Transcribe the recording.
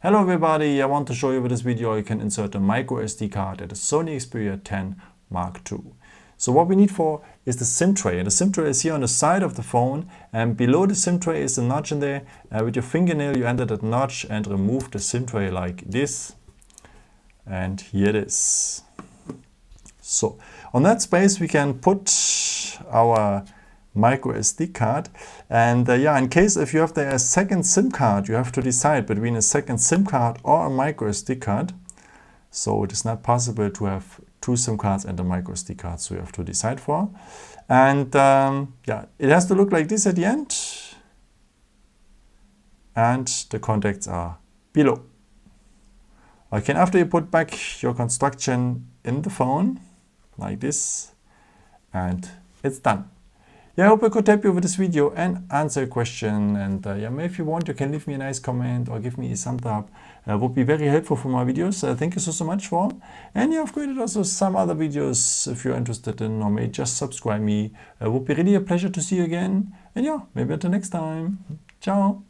Hello everybody, I want to show you with this video you can insert a microSD card at a Sony Xperia 10 Mark II. So what we need for is the SIM tray. And the SIM tray is here on the side of the phone, and below the SIM tray is a notch in there. With your fingernail you enter that notch and remove the SIM tray like this. And here it is. So on that space we can put our microSD card, and in case if you have a second SIM card, you have to decide between a second SIM card or a microSD card. So it is not possible to have two SIM cards and a microSD card, so you have to decide for. And it has to look like this at the end, and the contacts are below. Okay, after you put back your construction in the phone like this, and it's done. Yeah, I hope I could help you with this video and answer your question. And maybe if you want, you can leave me a nice comment or give me a thumbs up. Would be very helpful for my videos. Thank you so much for. And I've created also some other videos if you're interested in, or maybe just subscribe me. Would be really a pleasure to see you again. And maybe until next time. Ciao.